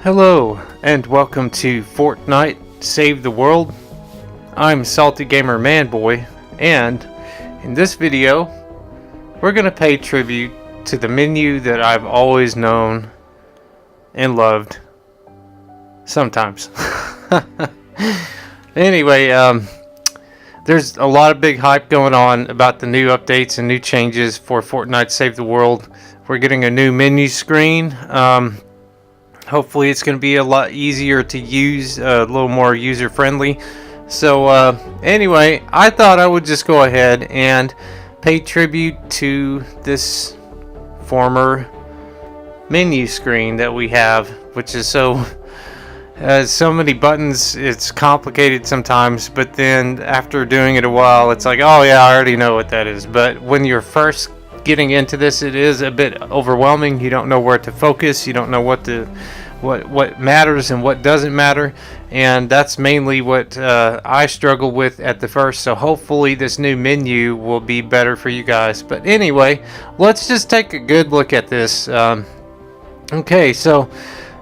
Hello, and welcome to Fortnite Save the World. I'm Salty Gamer Manboy, and in this video, we're going to pay tribute to the menu that I've always known and loved. Sometimes. Anyway, there's a lot of big hype going on about the new updates and new changes for Fortnite Save the World. We're getting a new menu screen. Hopefully it's going to be a lot easier to use, a little more user friendly. So anyway, I thought I would just go ahead and pay tribute to this former menu screen that we have, which is so many buttons. It's complicated sometimes, but then after doing it a while, it's like, oh yeah, I already know what that is. But when you're first getting into this, it is a bit overwhelming. You don't know where to focus. You don't know what matters and what doesn't matter, and that's mainly what I struggle with at the first. So hopefully this new menu will be better for you guys. But anyway, let's just take a good look at this. Okay, so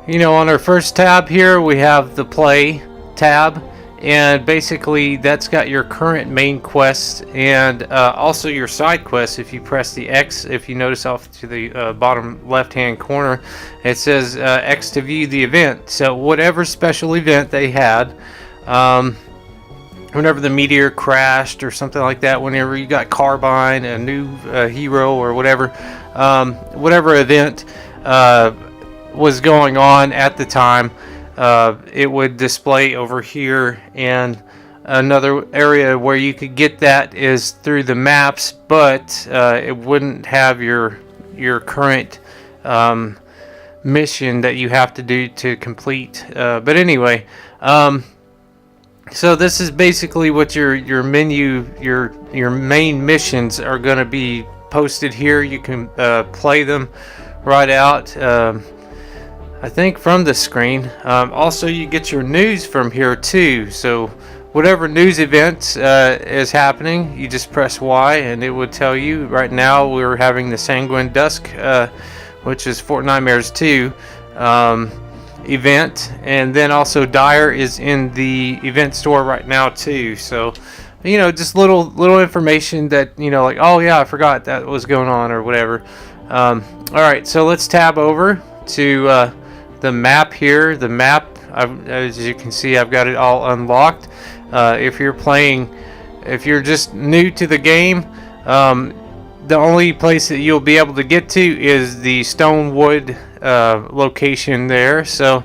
on our first tab here we have the play tab, and basically that's got your current main quest and also your side quests. If you press the X, if you notice off to the bottom left hand corner, it says X to view the event. So whatever special event they had, whenever the meteor crashed or something like that, whenever you got Carbine, a new hero, or whatever event was going on at the time, it would display over here. And another area where you could get that is through the maps, but it wouldn't have your current mission that you have to do to complete. But anyway, so this is basically what your menu, your main missions are going to be posted here. You can play them right out, I think, from the screen. Also, you get your news from here too. So whatever news event is happening, you just press Y and it would tell you. Right now we're having the Sanguine Dusk, which is Fortnite 2 event, and then also Dire is in the event store right now too. So just little information that like, oh yeah, I forgot that was going on or whatever. All right, so let's tab over to the map here. The map, as you can see, I've got it all unlocked. If you're just new to the game, the only place that you'll be able to get to is the Stonewood location there. So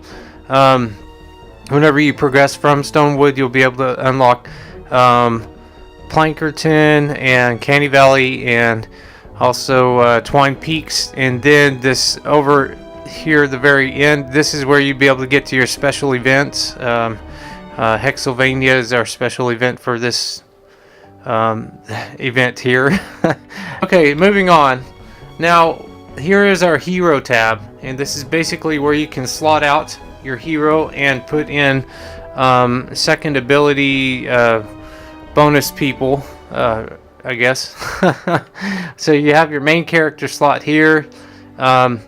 whenever you progress from Stonewood, you'll be able to unlock Plankerton and Candy Valley, and also Twine Peaks. And then this over here at the very end, this is where you'd be able to get to your special events. Hexylvania is our special event for this event here. Okay, moving on. Now here is our hero tab, and this is basically where you can slot out your hero and put in second ability bonus people, I guess. So you have your main character slot here, and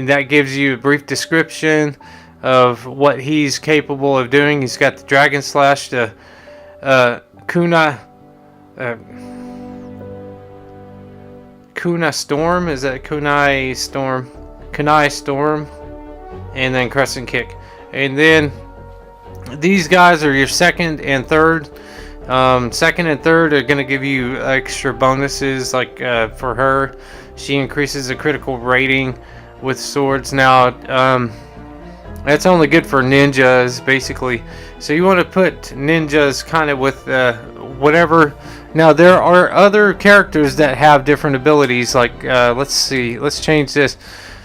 that gives you a brief description of what he's capable of doing. He's got the Dragon Slash, the Kuna Storm. Is that Kunai Storm? Kunai Storm, and then Crescent Kick. And then these guys are your second and third. Second and third are going to give you extra bonuses. Like for her, she increases the critical rating with swords. Now that's only good for ninjas basically, so you want to put ninjas kind of with whatever. Now there are other characters that have different abilities, like let's see, let's change this,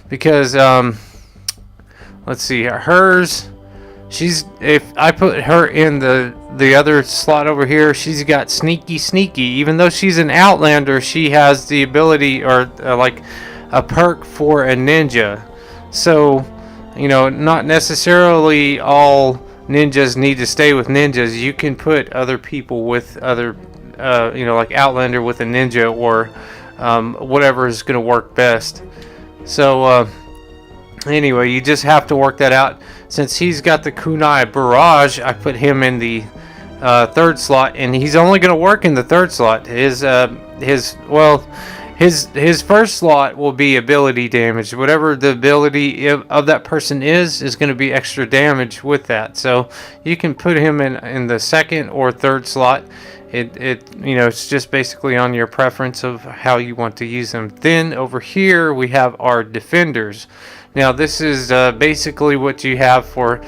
because let's see, hers, if I put her in the other slot over here, she's got sneaky. Even though she's an outlander, she has the ability, or like a perk for a ninja. So not necessarily all ninjas need to stay with ninjas. You can put other people with other like outlander with a ninja, or whatever is going to work best. So Anyway, you just have to work that out. Since he's got the kunai barrage, I put him in the third slot, and he's only going to work in the third slot. His first slot will be ability damage. Whatever the ability of that person is going to be extra damage with that. So you can put him in the second or third slot. It's just basically on your preference of how you want to use them. Then over here we have our defenders. Now this is basically what you have for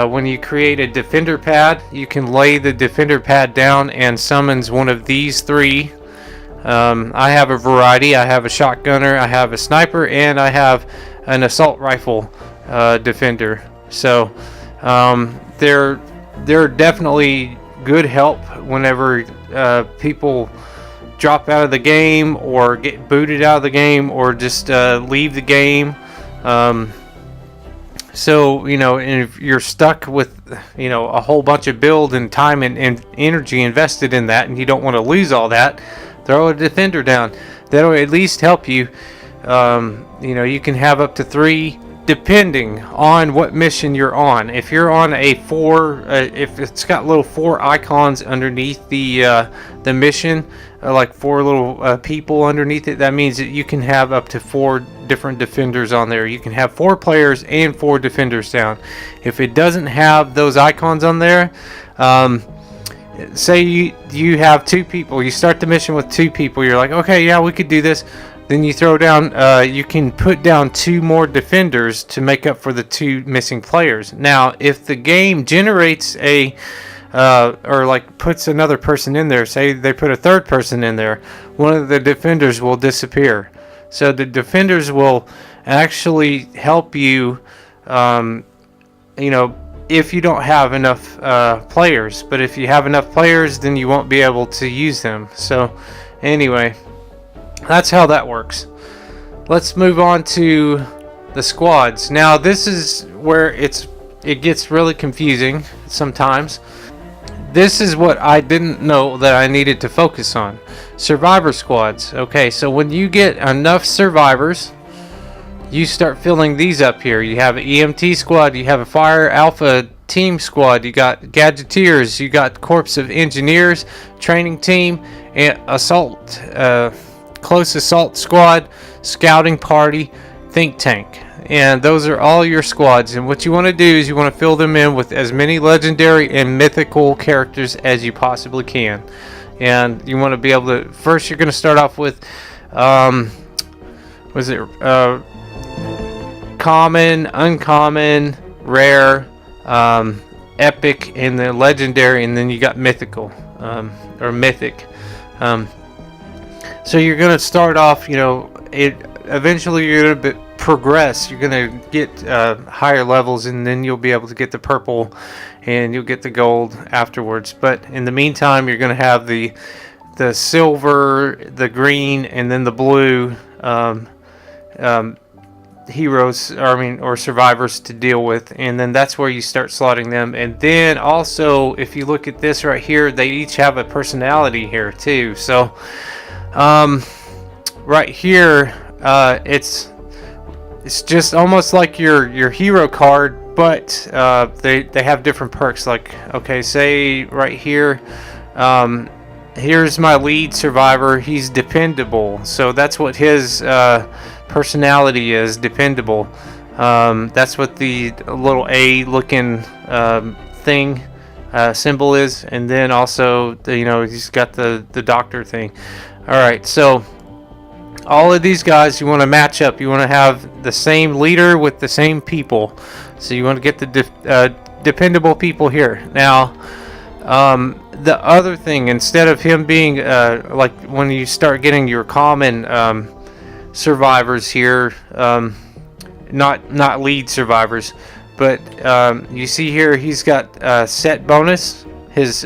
when you create a defender pad. You can lay the defender pad down and summons one of these three. I have a variety. I have a shotgunner, I have a sniper, and I have an assault rifle defender. So they're definitely good help whenever people drop out of the game or get booted out of the game or just leave the game. So if you're stuck with a whole bunch of build and time and energy invested in that, and you don't want to lose all that, throw a defender down. That'll at least help you. You can have up to 3 depending on what mission you're on. If you're on a 4, if it's got little 4 icons underneath the mission, like 4 little people underneath it, that means that you can have up to 4 different defenders on there. You can have 4 players and 4 defenders down. If it doesn't have those icons on there, say you have 2 people, you start the mission with 2 people, you're like, okay, yeah, we could do this. Then you throw down, you can put down 2 more defenders to make up for the 2 missing players. Now, if the game generates or like puts another person in there, say they put a 3rd person in there, one of the defenders will disappear. So the defenders will actually help you, if you don't have enough players. But if you have enough players, then you won't be able to use them. So anyway, that's how that works. Let's move on to the squads. Now this is where it gets really confusing sometimes. This is what I didn't know that I needed to focus on. Survivor squads. Okay, so when you get enough survivors, you start filling these up here. You have an EMT squad, you have a fire alpha team squad, you got gadgeteers, you got corps of engineers, training team, and assault, close assault squad, scouting party, think tank. And those are all your squads. And what you want to do is you want to fill them in with as many legendary and mythical characters as you possibly can. And you want to be able to, first you're going to start off with common, uncommon, rare, epic, and then legendary, and then you got mythical or mythic. So you're going to start off, eventually you're going to progress. You're going to get higher levels, and then you'll be able to get the purple and you'll get the gold afterwards. But in the meantime, you're going to have the silver, the green, and then the blue heroes, or survivors to deal with. And then that's where you start slotting them. And then also, if you look at this right here, they each have a personality here too. So right here, it's just almost like your hero card, but they have different perks. Like, okay, say right here, here's my lead survivor. He's dependable. So that's what his personality is, dependable. That's what the little A looking thing symbol is. And then also, he's got the doctor thing. All right, so all of these guys you want to match up. You want to have the same leader with the same people. So you want to get the dependable people here. Now, the other thing, instead of him being like when you start getting your common survivors here, not lead survivors, but you see here he's got set bonus, his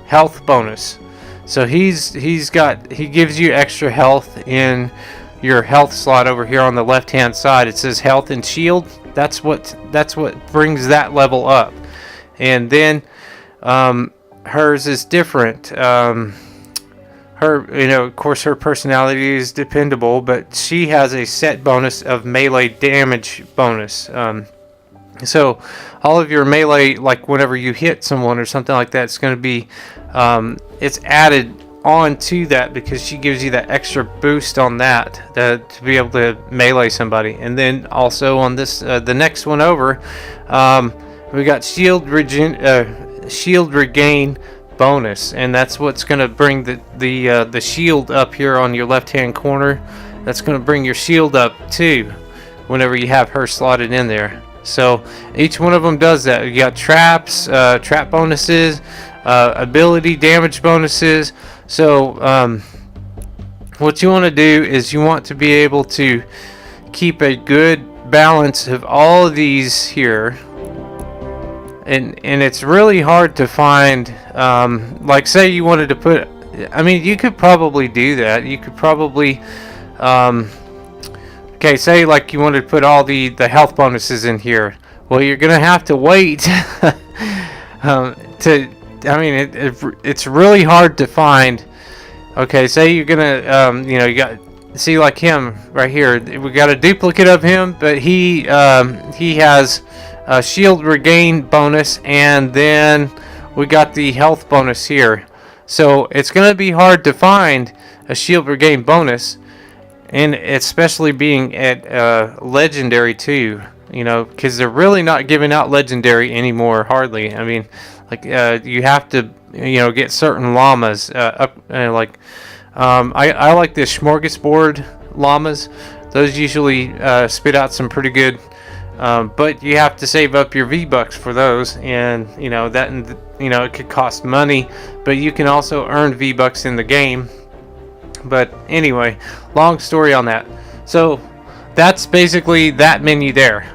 health bonus. So he gives you extra health in your health slot over here on the left hand side. It says health and shield. That's what brings that level up. And then hers is different. her, of course, her personality is dependable, but she has a set bonus of melee damage bonus. So all of your melee, like whenever you hit someone or something like that, it's going to be, it's added on to that because she gives you that extra boost on that to be able to melee somebody. And then also on this, the next one over, we got shield regain bonus, and that's what's going to bring the shield up here on your left hand corner. That's going to bring your shield up too whenever you have her slotted in there. So each one of them does that. You got traps, trap bonuses, ability damage bonuses. So what you want to do is you want to be able to keep a good balance of all of these here. And it's really hard to find, like say you wanted to put, I mean, you could probably do that. You could probably, okay, say like you wanted to put all the health bonuses in here. Well, you're going to have to wait it's really hard to find. Okay, say you're going to, you got, see like him right here. We got a duplicate of him, but he has a shield regain bonus, and then we got the health bonus here. So it's going to be hard to find a shield regain bonus, and especially being at legendary too, because they're really not giving out legendary anymore, hardly. I mean, like you have to get certain llamas up, I like the smorgasbord llamas. Those usually spit out some pretty good, but you have to save up your V-Bucks for those, and that, it could cost money, but you can also earn V-Bucks in the game. But anyway, long story on that. So that's basically that menu there.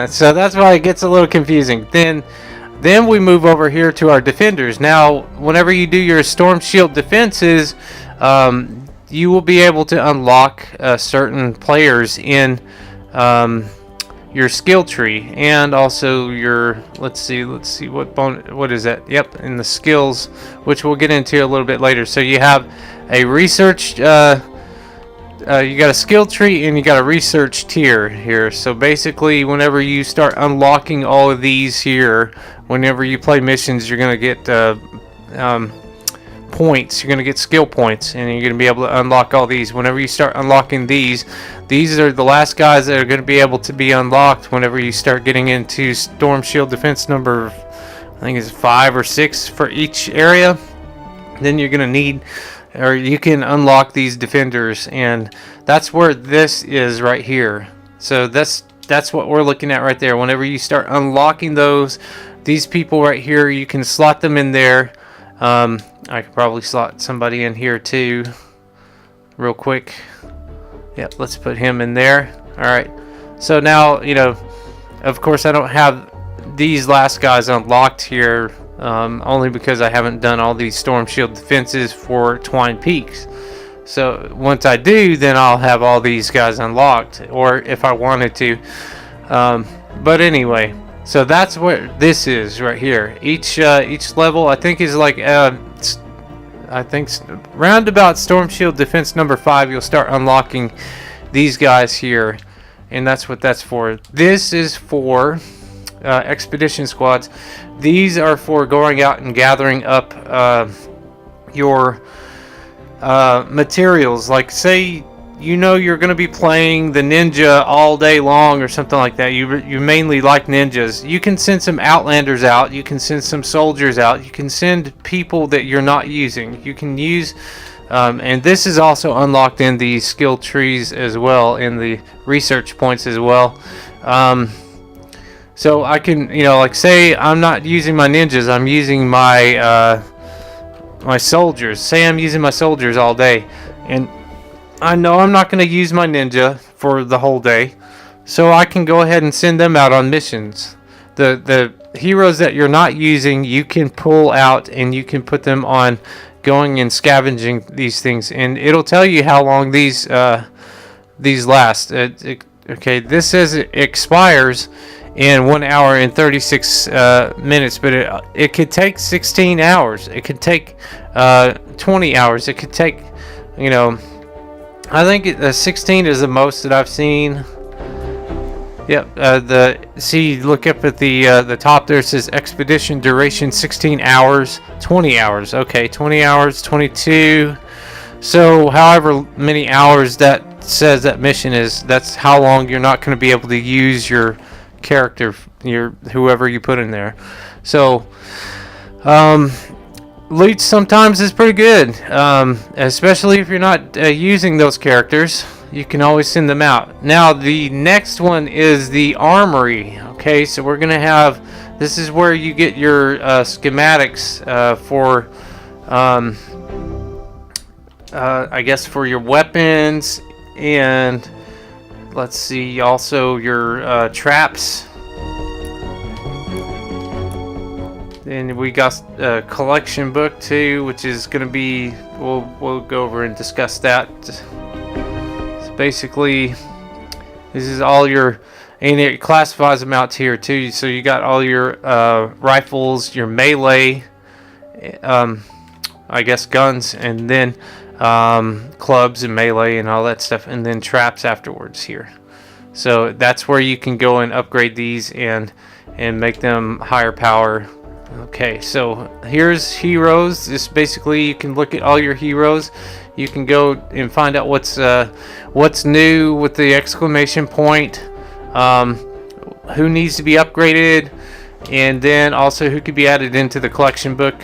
So that's why it gets a little confusing. Then we move over here to our defenders. Now, whenever you do your storm shield defenses, you will be able to unlock certain players in your skill tree, and also your, let's see what is that? Yep, in the skills, which we'll get into a little bit later. So you have a research, you got a skill tree, and you got a research tier here. So basically, whenever you start unlocking all of these here, whenever you play missions, you're going to get points. You're going to get skill points, and you're going to be able to unlock all these. Whenever you start unlocking these are the last guys that are going to be able to be unlocked whenever you start getting into storm shield defense number, I think it's 5 or 6 for each area. Then you're going to need, or you can unlock these defenders, and that's where this is right here. So that's what we're looking at right there. Whenever you start unlocking these people right here, you can slot them in there. I could probably slot somebody in here too real quick. Yep, let's put him in there. Alright, so now, of course I don't have these last guys unlocked here, only because I haven't done all these storm shield defenses for Twine Peaks. So once I do, then I'll have all these guys unlocked, or if I wanted to. But anyway, so that's what this is right here. Each level, I think, is like I think roundabout storm shield defense number 5. You'll start unlocking these guys here, and that's what that's for. This is for expedition squads. These are for going out and gathering up your materials. Like say you're going to be playing the ninja all day long or something like that. You mainly like ninjas. You can send some outlanders out. You can send some soldiers out. You can send people that you're not using. You can use, and this is also unlocked in the skill trees as well, in the research points as well. So I can, like say I'm not using my ninjas. I'm using my my soldiers. Say I'm using my soldiers all day, and I know I'm not going to use my ninja for the whole day, so I can go ahead and send them out on missions. The heroes that you're not using, you can pull out and you can put them on going and scavenging these things, and it'll tell you how long these last. Okay, this says it expires in 1 hour and 36 minutes, but it could take 16 hours. It could take 20 hours. It could take, you know, I think 16 is the most that I've seen. Yep. Look up at the top there. It says expedition duration 16 hours, 20 hours. Okay, 20 hours, 22. So, however many hours that says that mission is, that's how long you're not going to be able to use your character, whoever you put in there. So, loot sometimes is pretty good, especially if you're not using those characters. You can always send them out. Now, the next one is the armory. Okay, so we're gonna have. This is where you get your schematics for. I guess for your weapons, and let's see, also your traps. And we got a collection book too, which is going to be, we'll go over and discuss that. So basically, this is all your, and it classifies them out here too. So you got all your rifles, your melee, I guess guns, and then clubs and melee and all that stuff, and then traps afterwards here. So that's where you can go and upgrade these and make them higher power. Okay, so here's heroes. This basically, you can look at all your heroes. You can go and find out what's new with the exclamation point, who needs to be upgraded, and then also who could be added into the collection book.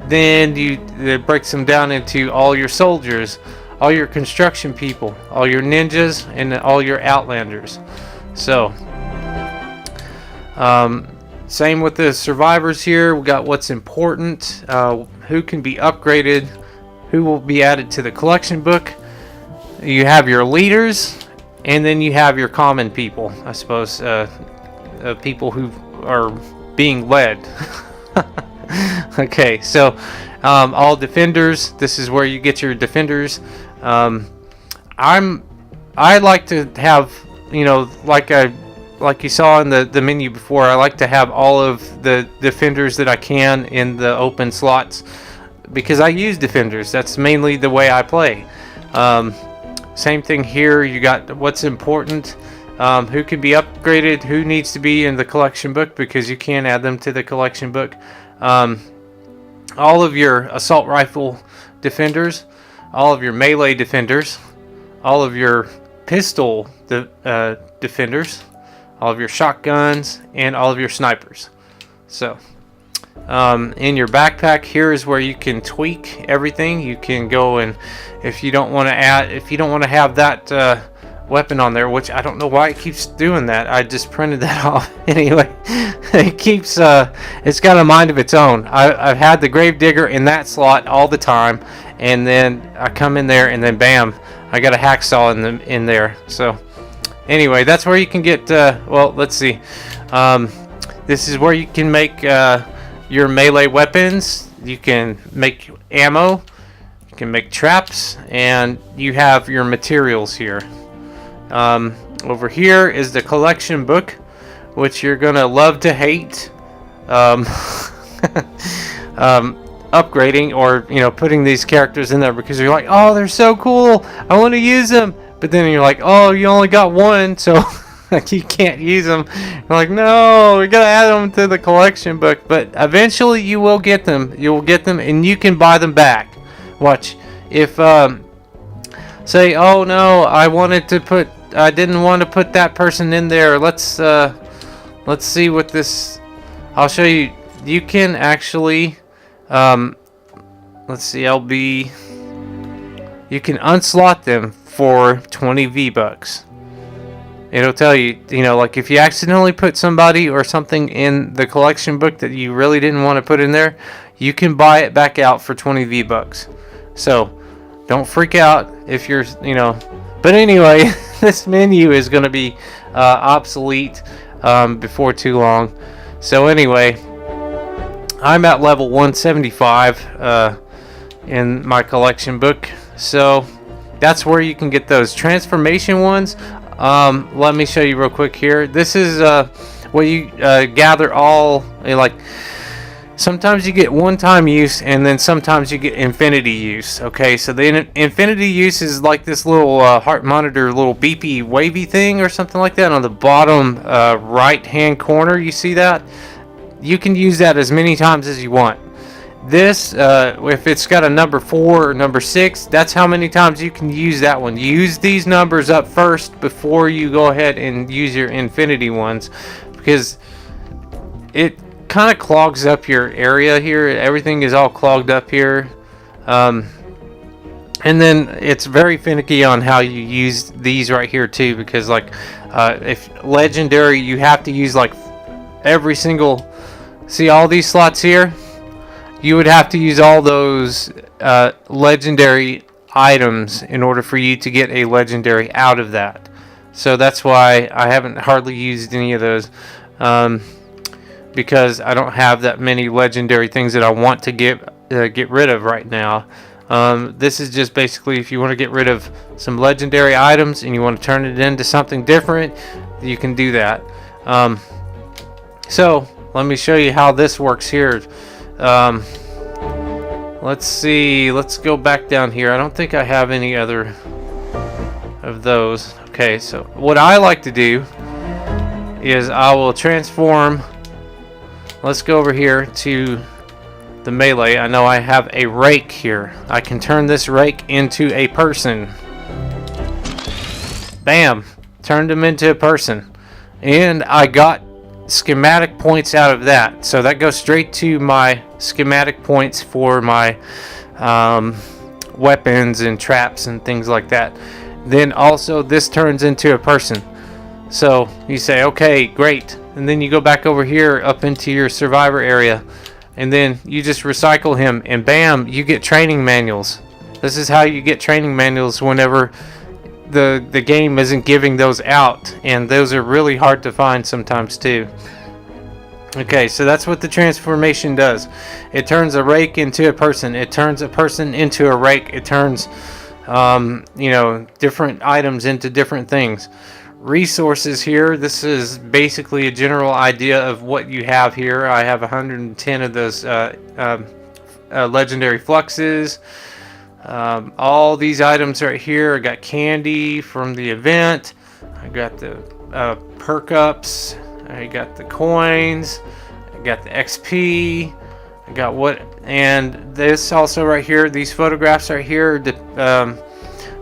Then it breaks them down into all your soldiers, all your construction people, all your ninjas, and all your outlanders. So, same with the survivors here. We got what's important, who can be upgraded, who will be added to the collection book. You have your leaders, and then you have your common people, I suppose, people who are being led. Okay, so all defenders. This is where you get your defenders. I like to have, like you saw in the menu before. I like to have all of the defenders that I can in the open slots because I use defenders. That's mainly the way I play. Same thing here. You got what's important. Who can be upgraded, who needs to be in the collection book, because you can add them to the collection book. All of your assault rifle defenders, all of your melee defenders, all of your pistol defenders, all of your shotguns, and all of your snipers. So, in your backpack here is where you can tweak everything. You can go and, if you don't want to have that weapon on there, which I don't know why it keeps doing that. I just printed that off anyway. It keeps it's got a mind of its own. I've had the Gravedigger in that slot all the time, and then I come in there and then bam, I got a hacksaw in there. So anyway, that's where you can get well, let's see, this is where you can make your melee weapons. You can make ammo, you can make traps, and you have your materials here. Over here is the collection book, which you're gonna love to hate. Upgrading or putting these characters in there because you're like, oh, they're so cool, I want to use them, but then you're like, oh, you only got one, so you can't use them. You're like, no, we gotta add them to the collection book. But eventually you will get them. You will get them, and you can buy them back. Watch. If say, oh no, I didn't want to put that person in there. Let's see what this. I'll show you. You can actually, let's see, LB. You can unslot them for 20 V-Bucks. It'll tell you, like if you accidentally put somebody or something in the collection book that you really didn't want to put in there, you can buy it back out for 20 V-Bucks. So don't freak out if you're, But anyway, this menu is going to be obsolete before too long. So anyway, I'm at level 175 in my collection book. So that's where you can get those transformation ones. Let me show you real quick here. This is where you gather all, like, sometimes you get one-time use, and then sometimes you get infinity use. Okay, so the infinity use is like this little heart monitor, little beepy wavy thing or something like that on the bottom right-hand corner. You see that? You can use that as many times as you want. This, if it's got a number 4 or number 6, that's how many times you can use that one. Use these numbers up first before you go ahead and use your infinity ones, because it kind of clogs up your area here. Everything is all clogged up here, and then it's very finicky on how you use these right here too, because like if legendary, you have to use like every single, see all these slots here, you would have to use all those legendary items in order for you to get a legendary out of that. So that's why I haven't hardly used any of those, because I don't have that many legendary things that I want to get rid of right now. This is just basically if you want to get rid of some legendary items and you want to turn it into something different, you can do that. So let me show you how this works here. Let's see, let's go back down here. I don't think I have any other of those. Okay, so what I like to do is I will transform. Let's go over here to the melee. I know I have a rake here. I can turn this rake into a person. Bam! Turned him into a person. And I got schematic points out of that. So that goes straight to my schematic points for my weapons and traps and things like that. Then also this turns into a person. So you say, okay, great. And then you go back over here up into your survivor area, and then you just recycle him, and bam, you get training manuals. This is how you get training manuals whenever the game isn't giving those out, and those are really hard to find sometimes too. Okay, so that's what the transformation does. It turns a rake into a person. It turns a person into a rake. It turns different items into different things. Resources here, this is basically a general idea of what you have here. I have 110 of those legendary fluxes. All these items right here. I got candy from the event. I got the perk ups. I got the coins. I got the XP. I got and this also right here. These photographs right here.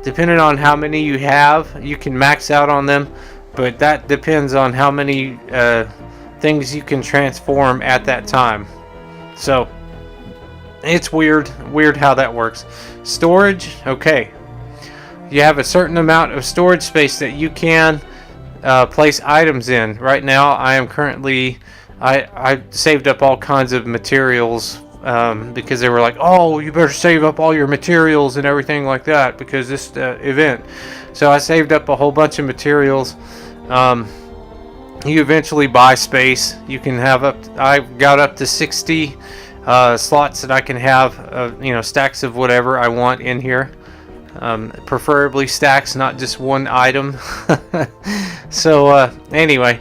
Depending on how many you have, you can max out on them, but that depends on how many things you can transform at that time. So it's weird how that works. Storage, okay. You have a certain amount of storage space that you can place items in. Right now, I am currently, I saved up all kinds of materials. Because they were like, oh, you better save up all your materials and everything like that because this event. So I saved up a whole bunch of materials. You eventually buy space. You can have I've got up to 60 slots that I can have, stacks of whatever I want in here. Preferably stacks, not just one item. So anyway,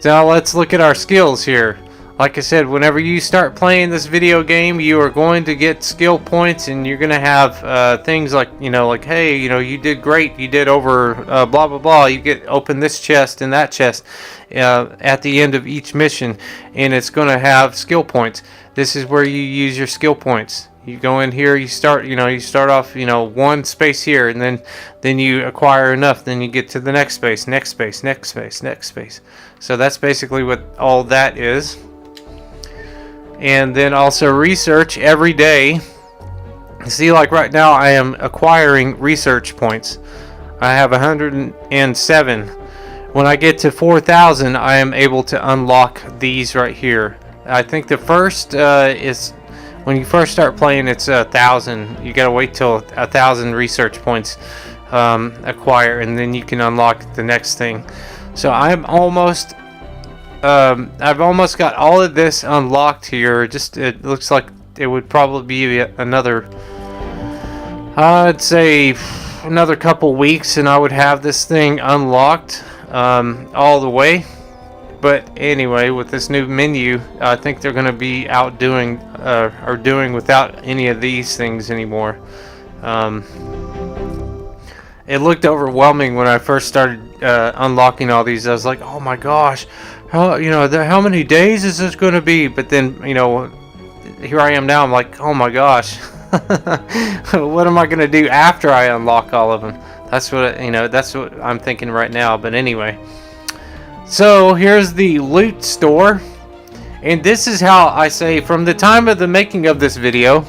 now let's look at our skills here. Like I said, whenever you start playing this video game, you are going to get skill points, and you're going to have things like, hey, you did great. You did over blah, blah, blah. You get open this chest and that chest at the end of each mission, and it's going to have skill points. This is where you use your skill points. You go in here, you start off, one space here, and then you acquire enough. Then you get to the next space, next space, next space, next space. So that's basically what all that is. And then also research every day. See, like right now I am acquiring research points. I have 107. When I get to 4,000, I am able to unlock these right here. I think the first is when you first start playing, it's 1,000. You gotta wait till 1,000 research points acquire, and then you can unlock the next thing. So I've almost got all of this unlocked here. It looks like it would probably be another, I'd say another couple weeks and I would have this thing unlocked all the way. But anyway, with this new menu, I think they're going to be outdoing or doing without any of these things anymore. It looked overwhelming when I first started unlocking all these. I was like, oh my gosh, how many days is this going to be? But then, here I am now. I'm like, oh my gosh, what am I going to do after I unlock all of them? That's what I'm thinking right now. But anyway, so here's the loot store, and this is how I say from the time of the making of this video,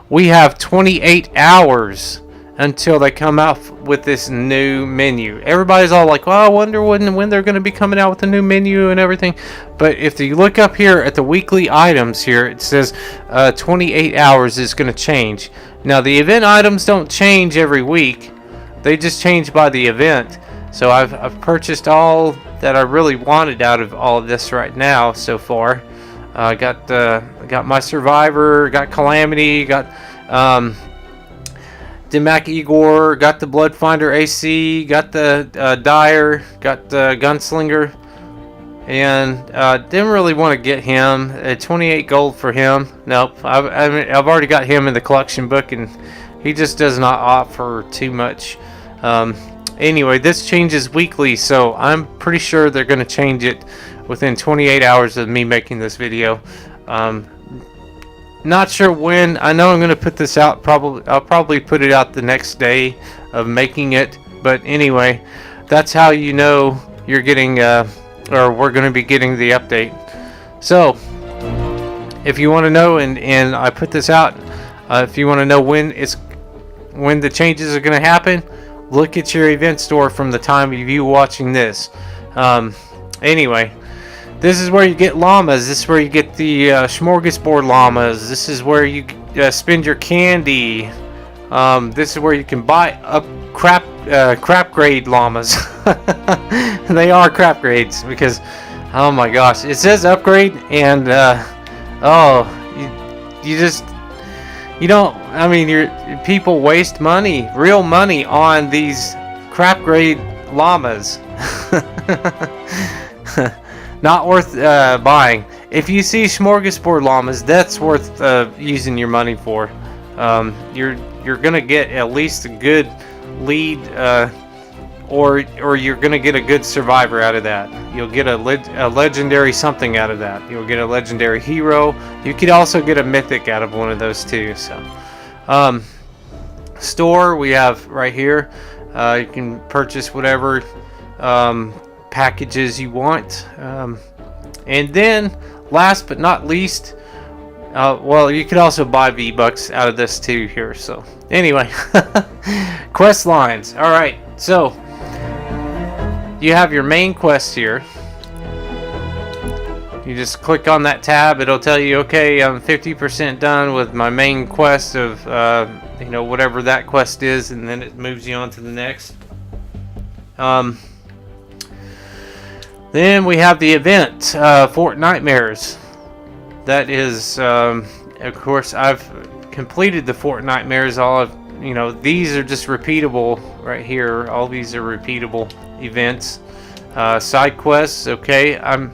we have 28 hours until they come out with this new menu. Everybody's all like, well, I wonder when they're going to be coming out with the new menu and everything. But if you look up here at the weekly items here, it says 28 hours is going to change. Now, the event items don't change every week. They just change by the event. So I've purchased all that I really wanted out of all of this right now so far. Got my Survivor, got Calamity, got Dimac Igor, got the Bloodfinder AC, got the Dyer, got the Gunslinger, and didn't really want to get him. 28 gold for him. Nope, I've already got him in the collection book, and he just does not offer too much. Anyway, this changes weekly, so I'm pretty sure they're going to change it within 28 hours of me making this video. Not sure when. I know I'm going to put this out. I'll probably put it out the next day of making it. But anyway, that's how you know you're getting, or we're going to be getting the update. So, if you want to know, and I put this out, if you want to know when the changes are going to happen, look at your event store from the time of you watching this. Anyway. This is where you get llamas. This is where you get the smorgasbord llamas. This is where you spend your candy. This is where you can buy up crap grade llamas. They are crap grades because, oh my gosh, it says upgrade and people waste money, real money on these crap grade llamas. Not worth buying. If you see smorgasbord llamas, that's worth using your money for. You're gonna get at least a good lead, or you're gonna get a good survivor out of that. You'll get a legendary something out of that. You'll get a legendary hero. You could also get a mythic out of one of those too. So, store we have right here. You can purchase whatever packages you want, and then last but not least, well, you could also buy V-Bucks out of this too here. So anyway, quest lines. All right, so you have your main quest here. You just click on that tab. It'll tell you, okay, I'm 50% done with my main quest of whatever that quest is, and then it moves you on to the next. Then we have the event, Fortnitemares. That is, of course, I've completed the Fortnitemares. These are just repeatable right here. All these are repeatable events. Side quests, okay. I'm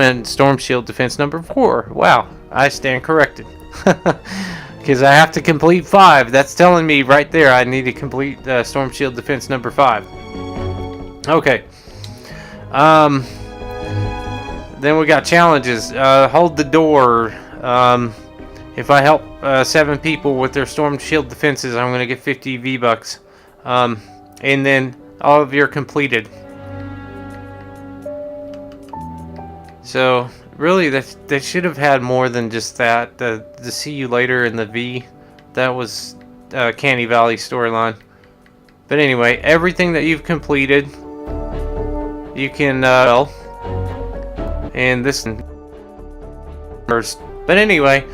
in Storm Shield Defense number 4. Wow, I stand corrected. Because I have to complete 5. That's telling me right there I need to complete Storm Shield Defense number 5. Okay. Then we got challenges. Hold the door. If I help 7 people with their Storm Shield defenses, I'm going to get 50 V-Bucks. And then all of your completed. So really, they should have had more than just that. The see you later and the V, that was Canny Valley storyline. But anyway, everything that you've completed, you can and this first. But anyway,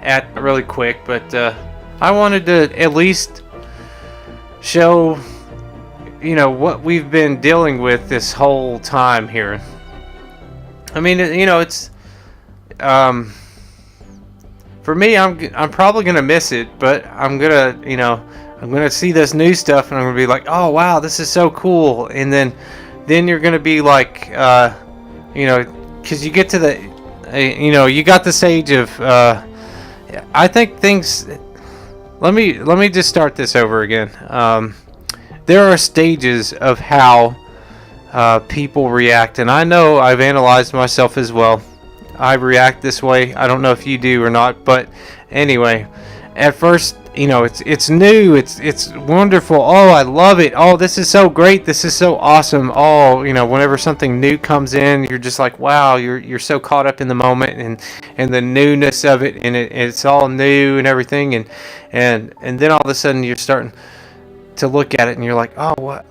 at really quick, but I wanted to at least show what we've been dealing with this whole time here. I mean, it's for me, I'm probably gonna miss it, but I'm gonna, I'm gonna see this new stuff, and I'm gonna be like, oh wow, this is so cool. And then you're gonna be like, because you get to the, you got the stage of, I think things. Let me just start this over again. There are stages of how people react, and I know I've analyzed myself as well. I react this way. I don't know if you do or not, but anyway, at first, it's new, it's wonderful. Oh, I love it. Oh, this is so great. This is so awesome. Oh, whenever something new comes in, you're just like, wow, you're so caught up in the moment and the newness of it, and it's all new and everything, and then all of a sudden you're starting to look at it and you're like, oh, what?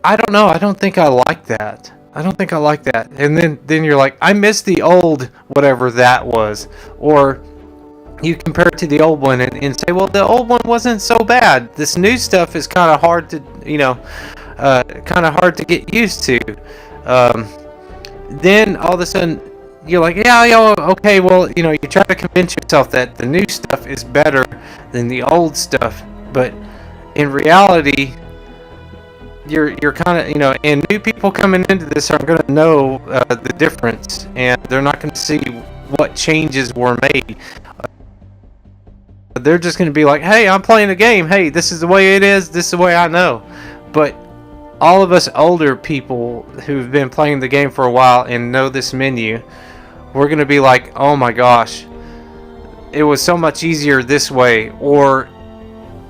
I don't know. I don't think I like that. I don't think I like that. And then you're like, I miss the old whatever that was. Or you compare it to the old one and say, well, the old one wasn't so bad. This new stuff is kind of hard to, kind of hard to get used to. Then all of a sudden you're like, yeah, okay, well, you try to convince yourself that the new stuff is better than the old stuff. But in reality, you're kind of, and new people coming into this aren't going to know the difference, and they're not going to see what changes were made. They're just going to be like, hey, I'm playing a game. Hey, this is the way it is. This is the way I know. But all of us older people who've been playing the game for a while and know this menu, we're going to be like, oh my gosh, it was so much easier this way, or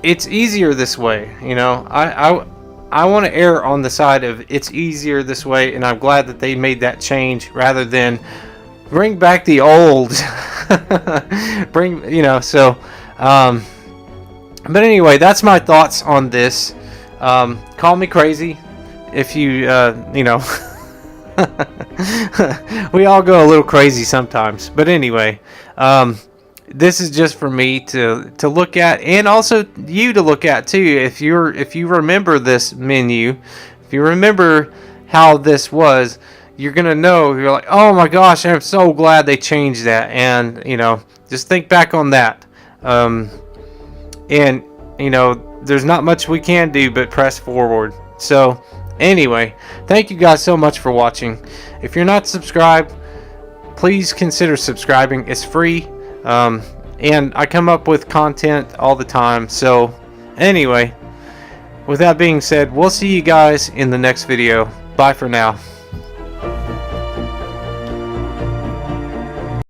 it's easier this way. I want to err on the side of it's easier this way, and I'm glad that they made that change rather than bring back the old. But anyway, that's my thoughts on this. Call me crazy if you, we all go a little crazy sometimes. But anyway, this is just for me to look at, and also you to look at too. If you remember this menu, if you remember how this was, you're gonna know. You're like, oh my gosh, I'm so glad they changed that. And just think back on that. And there's not much we can do but press forward. So anyway, thank you guys so much for watching. If you're not subscribed, please consider subscribing. It's free. And I come up with content all the time. So anyway, with that being said, we'll see you guys in the next video. Bye for now.